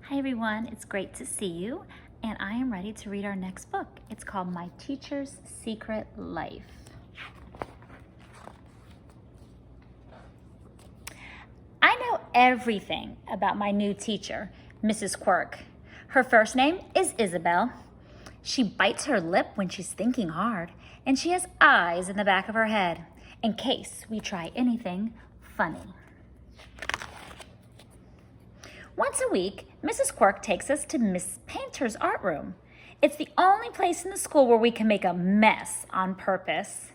Hi everyone, it's great to see you, and I am ready to read our next book. It's called My Teacher's Secret Life. I know everything about my new teacher, Mrs. Quirk. Her first name is Isabel. She bites her lip when she's thinking hard, and she has eyes in the back of her head in case we try anything funny. Once a week, Mrs. Quirk takes us to Miss Painter's art room. It's the only place in the school where we can make a mess on purpose.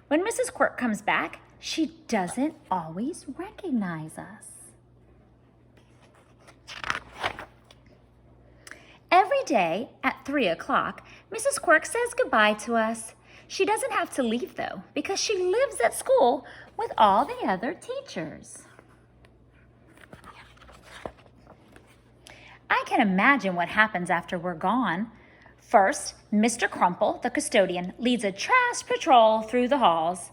When Mrs. Quirk comes back, she doesn't always recognize us. Every day at 3 o'clock, Mrs. Quirk says goodbye to us. She doesn't have to leave though, because she lives at school with all the other teachers. I can imagine what happens after we're gone. First, Mr. Crumple, the custodian, leads a trash patrol through the halls.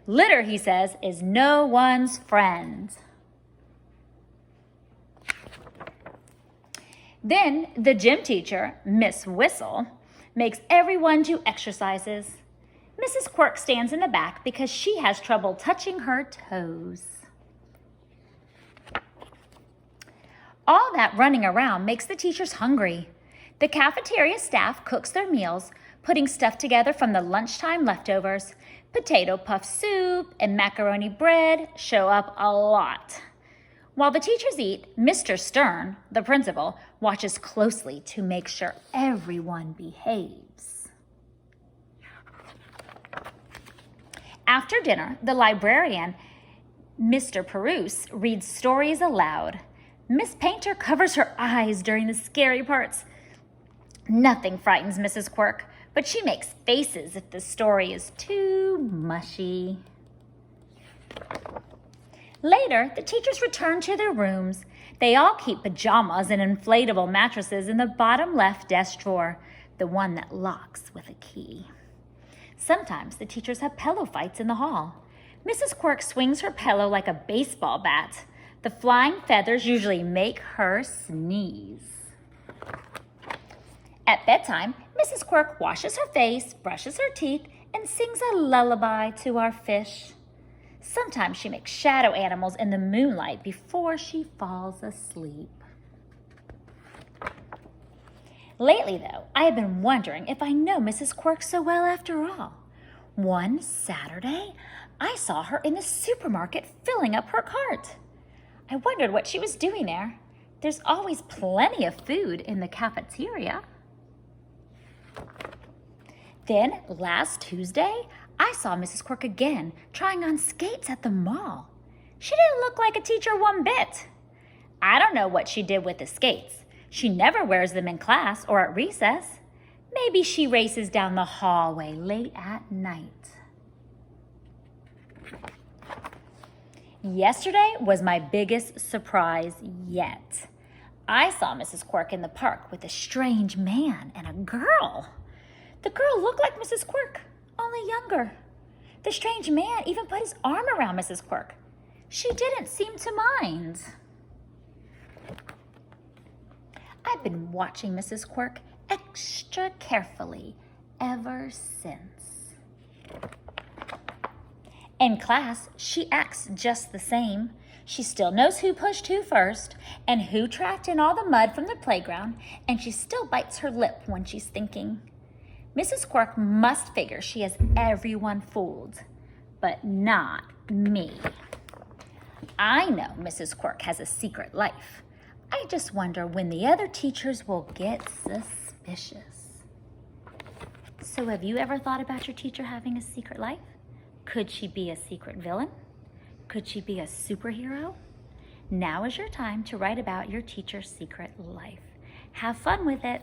Litter, he says, is no one's friend. Then the gym teacher, Miss Whistle, makes everyone do exercises. Mrs. Quirk stands in the back because she has trouble touching her toes. All that running around makes the teachers hungry. The cafeteria staff cooks their meals, putting stuff together from the lunchtime leftovers. Potato puff soup and macaroni bread show up a lot. While the teachers eat, Mr. Stern, the principal, watches closely to make sure everyone behaves. After dinner, the librarian, Mr. Perouse, reads stories aloud. Miss Painter covers her eyes during the scary parts. Nothing frightens Mrs. Quirk, but she makes faces if the story is too mushy. Later, the teachers return to their rooms. They all keep pajamas and inflatable mattresses in the bottom left desk drawer, the one that locks with a key. Sometimes the teachers have pillow fights in the hall. Mrs. Quirk swings her pillow like a baseball bat. The flying feathers usually make her sneeze. At bedtime, Mrs. Quirk washes her face, brushes her teeth, and sings a lullaby to our fish. Sometimes she makes shadow animals in the moonlight before she falls asleep. Lately, though, I have been wondering if I know Mrs. Quirk so well after all. One Saturday, I saw her in the supermarket filling up her cart. I wondered what she was doing there. There's always plenty of food in the cafeteria. Then, last Tuesday, I saw Mrs. Quirk again trying on skates at the mall. She didn't look like a teacher one bit. I don't know what she did with the skates. She never wears them in class or at recess. Maybe she races down the hallway late at night. Yesterday was my biggest surprise yet. I saw Mrs. Quirk in the park with a strange man and a girl. The girl looked like Mrs. Quirk, only younger. The strange man even put his arm around Mrs. Quirk. She didn't seem to mind. I've been watching Mrs. Quirk extra carefully ever since. In class, she acts just the same. She still knows who pushed who first and who tracked in all the mud from the playground, and she still bites her lip when she's thinking. Mrs. Quirk must figure she has everyone fooled, but not me. I know Mrs. Quirk has a secret life. I just wonder when the other teachers will get suspicious. So have you ever thought about your teacher having a secret life? Could she be a secret villain? Could she be a superhero? Now is your time to write about your teacher's secret life. Have fun with it.